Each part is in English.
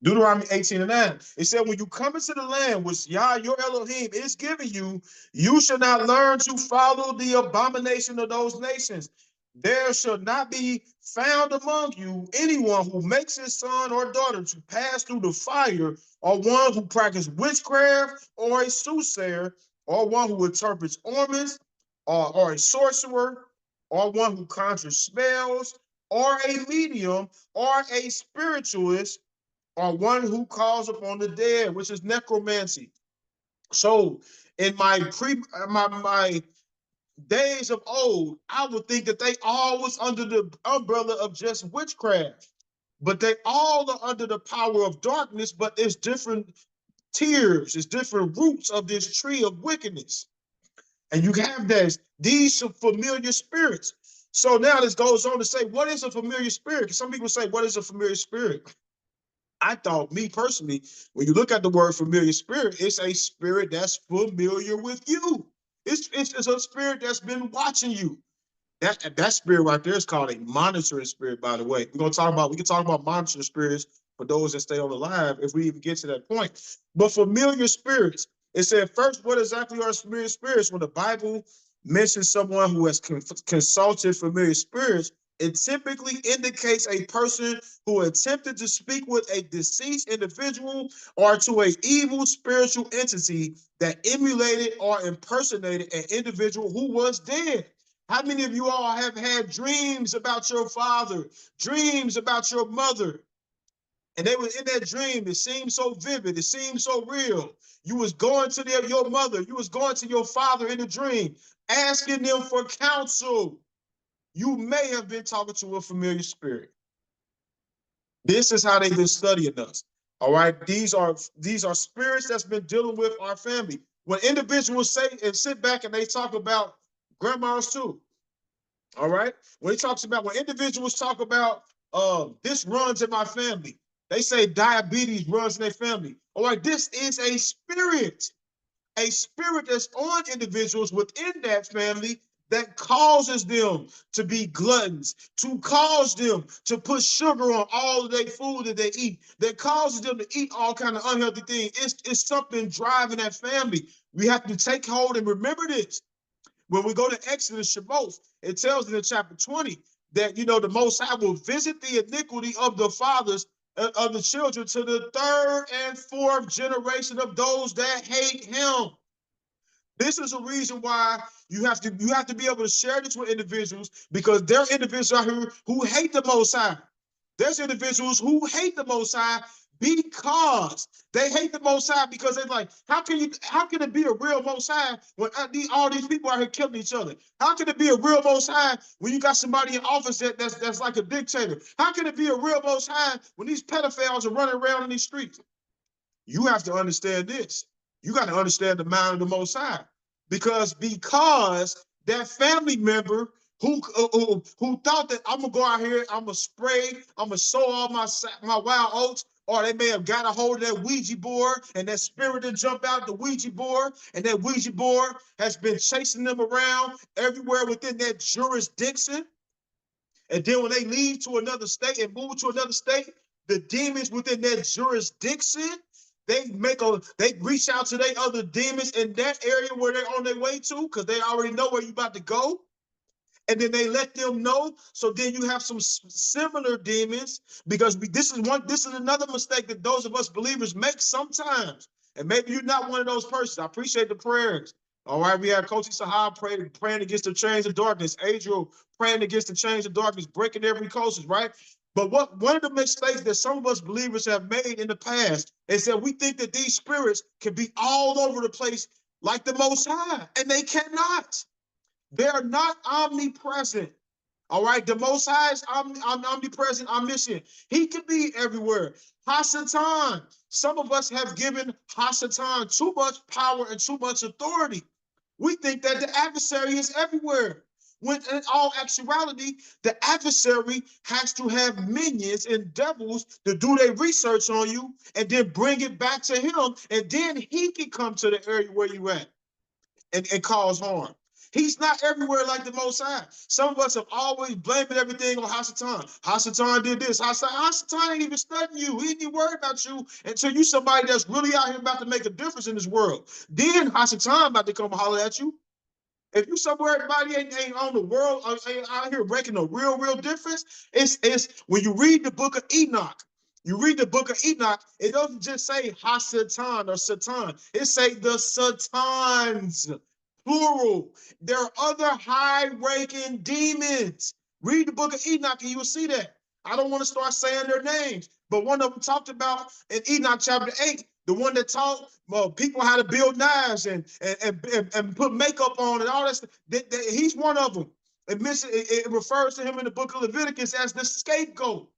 Deuteronomy 18:9. It said, when you come into the land which Yah, your Elohim, is giving you, you shall not learn to follow the abomination of those nations. There shall not be found among you anyone who makes his son or daughter to pass through the fire, or one who practices witchcraft, or a soothsayer, or one who interprets omens, or a sorcerer, or one who conjures spells, or a medium, or a spiritualist, or one who calls upon the dead, which is necromancy. So in my days of old, I would think that they all was under the umbrella of just witchcraft, but they all are under the power of darkness, but it's different tiers, it's different roots of this tree of wickedness. And you have these familiar spirits. So now this goes on to say, what is a familiar spirit? Because some people say, what is a familiar spirit? I thought, me personally, when you look at the word familiar spirit, it's a spirit that's familiar with you. It's a spirit that's been watching you. That spirit right there is called a monitoring spirit, by the way. We can talk about monitoring spirits for those that stay on the live if we even get to that point. But familiar spirits, it said first, what exactly are familiar spirits? When the Bible mentions someone who has consulted familiar spirits, it typically indicates a person who attempted to speak with a deceased individual or to an evil spiritual entity that emulated or impersonated an individual who was dead. How many of you all have had dreams about your father, dreams about your mother? And they were in that dream. It seemed so vivid. It seemed so real. You was going to your mother. You was going to your father in the dream, asking them for counsel. You may have been talking to a familiar spirit. This is how they've been studying us. All right. These are spirits that's been dealing with our family. When individuals say and sit back and they talk about grandmas too. All right. When individuals talk about this runs in my family, they say diabetes runs in their family. All right, this is a spirit that's on individuals within that family that causes them to be gluttons, to cause them to put sugar on all of their food that they eat, that causes them to eat all kind of unhealthy things. It's something driving that family. We have to take hold and remember this. When we go to Exodus Shemos, it tells in chapter 20 that, the Most High will visit the iniquity of the fathers of the children to the third and fourth generation of those that hate him. This is a reason why you have to be able to share this with individuals, because there are individuals out here who hate the Most High. There's individuals who hate the Most High because they hate the Most High, because they're like, how can it be a real Most High when all these people out here killing each other? How can it be a real Most High when you got somebody in office that's like a dictator? How can it be a real Most High when these pedophiles are running around in these streets? You have to understand this. You got to understand the mind of the Most High, because that family member who thought that I'm gonna go out here, I'm gonna spray, I'm gonna sow all my wild oats, or they may have got a hold of that Ouija board and that spirit that jumped out the Ouija board, and that Ouija board has been chasing them around everywhere within that jurisdiction. And then when they leave to another state and move to another state, the demons within that jurisdiction, they reach out to their other demons in that area where they're on their way to, because they already know where you're about to go. And then they let them know. So then you have some similar demons, because this is another mistake that those of us believers make sometimes. And maybe you're not one of those persons. I appreciate the prayers. All right, we have Coach Sahab praying against the chains of darkness. Adriel praying against the chains of darkness, breaking every curses, right? But one of the mistakes that some of us believers have made in the past is that we think that these spirits can be all over the place like the Most High, and they cannot. They are not omnipresent. All right, the Most High is omnipresent, omniscient. He can be everywhere. Hasatan. Some of us have given Hasatan too much power and too much authority. We think that the adversary is everywhere, when in all actuality, the adversary has to have minions and devils to do their research on you and then bring it back to him, and then he can come to the area where you at and cause harm. He's not everywhere like the Most High. Some of us have always blamed everything on Hasatan. Hasatan did this. Hasatan ain't even studying you. He ain't even worried about you until you somebody that's really out here about to make a difference in this world. Then Hasatan about to come holler at you. If you somewhere everybody ain't on the world, ain't out here making a real difference, it's when you read the book of Enoch. You read the book of Enoch, it doesn't just say Hasatan or Satan. It say the Satans, plural. There are other high-ranking demons. Read the book of Enoch and you will see that. I don't want to start saying their names, but one of them talked about in Enoch chapter 8, the one that taught people how to build knives and put makeup on and all that stuff. He's one of them. It refers to him in the book of Leviticus as the scapegoat.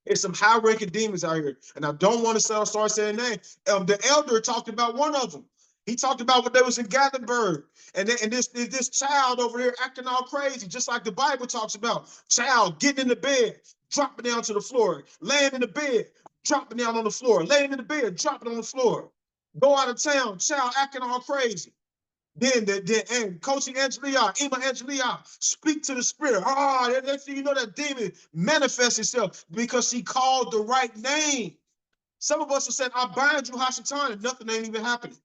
There's some high-ranking demons out here, and I don't want to start saying names. The elder talked about one of them. He talked about when they was in Gatlinburg, and this child over here acting all crazy, just like the Bible talks about. Child getting in the bed, dropping down to the floor, laying in the bed, dropping down on the floor, laying in the bed, dropping on the floor. Go out of town, child acting all crazy. Then coaching Angelia, Emma Angelia, speak to the spirit. That's you know that demon manifests itself because she called the right name. Some of us are saying, I bind you, Hashatan, and nothing ain't even happening.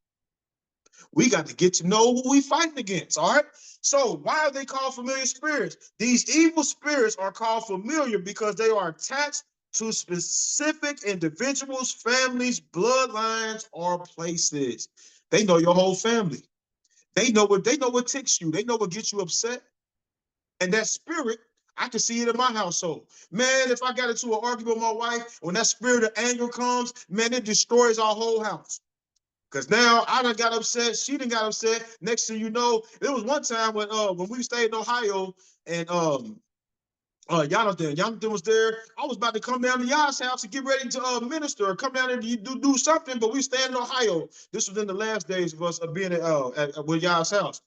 We got to get to know who we fighting against, all right? So why are they called familiar spirits? These evil spirits are called familiar because they are attached to specific individuals, families, bloodlines, or places. They know your whole family. They know what ticks you. They know what gets you upset. And that spirit, I can see it in my household. Man, if I got into an argument with my wife, when that spirit of anger comes, man, it destroys our whole house. Because now I done got upset, she done got upset. Next thing you know, there was one time when we stayed in Ohio and Jonathan was there. I was about to come down to y'all's house and get ready to minister or come down there to do something, but we stayed in Ohio. This was in the last days of us being with y'all's house.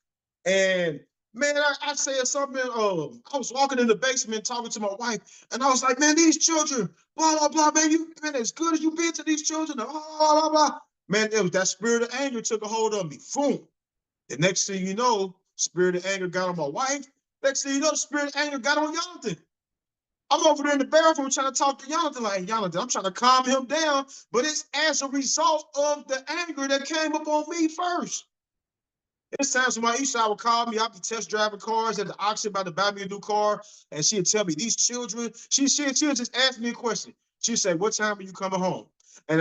And man, I said something. I was walking in the basement talking to my wife, and I was like, man, these children, blah, blah, blah, man, you been as good as you been to these children, blah, blah, blah, blah. Man, it was that spirit of anger took a hold of me. Boom. The next thing you know, spirit of anger got on my wife. Next thing you know, the spirit of anger got on Jonathan. I'm over there in the bathroom trying to talk to Jonathan, like, hey, Jonathan, I'm trying to calm him down, but it's as a result of the anger that came up on me first. There's times when my Isha would call me, I'd be test driving cars at the auction about to buy me a new car, and she'd tell me, these children, she'd just ask me a question. She'd say, what time are you coming home? And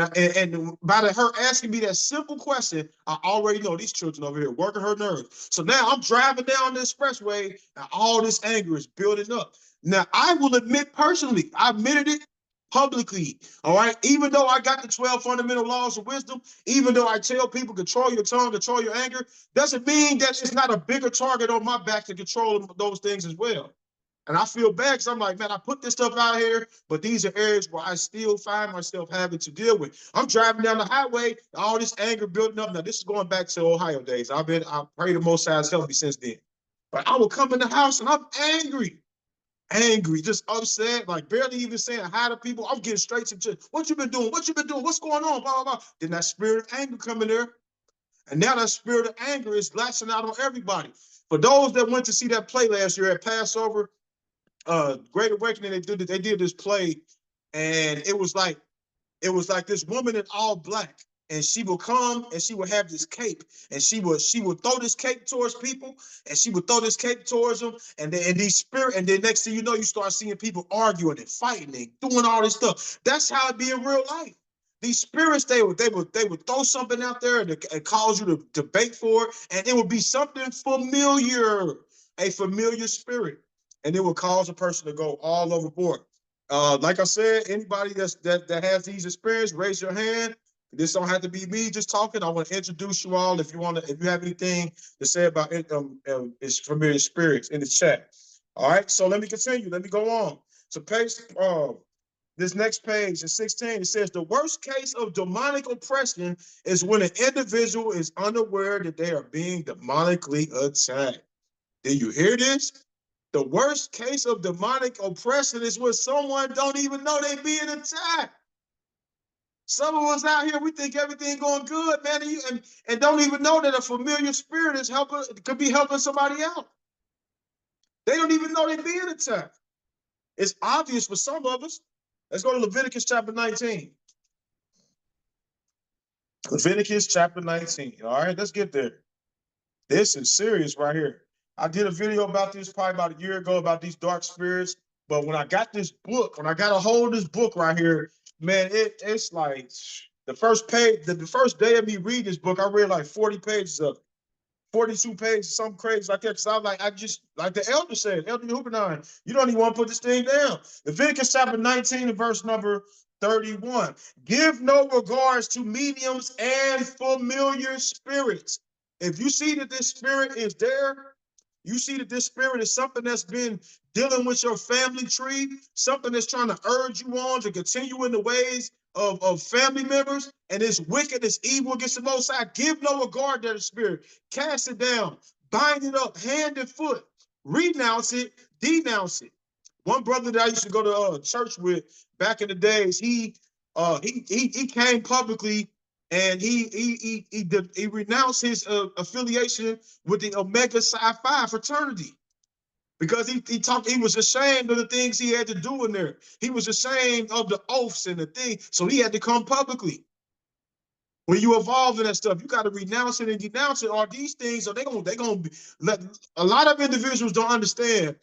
by her asking me that simple question, I already know these children over here working her nerves. So now I'm driving down the expressway, and all this anger is building up. Now, I will admit personally, I admitted it publicly, all right? Even though I got the 12 fundamental laws of wisdom, even though I tell people control your tongue, control your anger, doesn't mean that it's not a bigger target on my back to control those things as well. And I feel bad because I'm like, man, I put this stuff out here, but these are areas where I still find myself having to deal with. I'm driving down the highway, all this anger building up. Now, this is going back to Ohio days. I pray the Most High's helped me since then. But I will come in the house and I'm angry, just upset, like barely even saying hi to people. I'm getting straight to what you been doing? What you been doing? What's going on? Blah, blah, blah. Then that spirit of anger come in there. And now that spirit of anger is lashing out on everybody. For those that went to see that play last year at Passover, Great Awakening, they did this play, and it was like this woman in all black, and she would come and she would have this cape, and she would throw this cape towards people, and she would throw this cape towards them, and then next thing you know, you start seeing people arguing and fighting and doing all this stuff. That's how it be in real life. These spirits, they would throw something out there and cause you to debate for it, and it would be something familiar, a familiar spirit, and it would cause a person to go all overboard. Like I said, anybody that has these experiences, raise your hand. This don't have to be me just talking. I want to introduce you all. If you have anything to say about it, it's familiar spirits in the chat. All right. So let me continue. Let me go on. So this next page in 16, it says the worst case of demonic oppression is when an individual is unaware that they are being demonically attacked. Did you hear this? The worst case of demonic oppression is when someone don't even know they being attacked. Some of us out here, we think everything going good, man, and don't even know that a familiar spirit is helping, could be helping somebody out. They don't even know they're being attacked. It's obvious for some of us. Let's go to Leviticus chapter 19. Leviticus chapter 19. All right, let's get there. This is serious right here. I did a video about this probably about a year ago about these dark spirits. But when I got this book, when I got a hold of this book right here, man, it's like the first page, the first day of me reading this book, I read like 40 pages of it. 42 pages, something crazy like that. Because I was like, I just, like the elder said, Elder Hoopenheim, you don't even want to put this thing down. Leviticus chapter 19 and verse number 31. Give no regards to mediums and familiar spirits. If you see that this spirit is there, you see that this spirit is something that's been dealing with your family tree, something that's trying to urge you on to continue in the ways of family members, and it's wicked, it's evil against the Most High. Give no regard to the spirit. Cast it down, bind it up, hand and foot, renounce it, denounce it. One brother that I used to go to church with back in the days, he came publicly and he renounced his affiliation with the Omega Psi Phi fraternity. Because he was ashamed of the things he had to do in there. He was ashamed of the oaths and the thing, so he had to come publicly. When you evolve in that stuff, you got to renounce it and denounce it. Or these things, are they gonna be, let a lot of individuals don't understand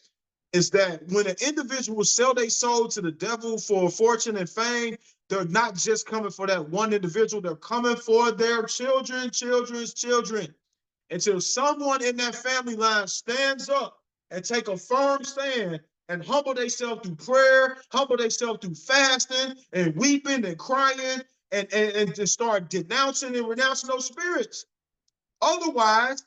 is that when an individual sell their soul to the devil for fortune and fame, they're not just coming for that one individual, they're coming for their children, children's children. Until someone in that family line stands up and take a firm stand and humble themselves through prayer, humble themselves through fasting and weeping and crying and to start denouncing and renouncing those spirits. Otherwise,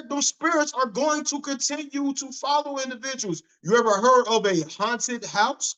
those spirits are going to continue to follow individuals. You ever heard of a haunted house?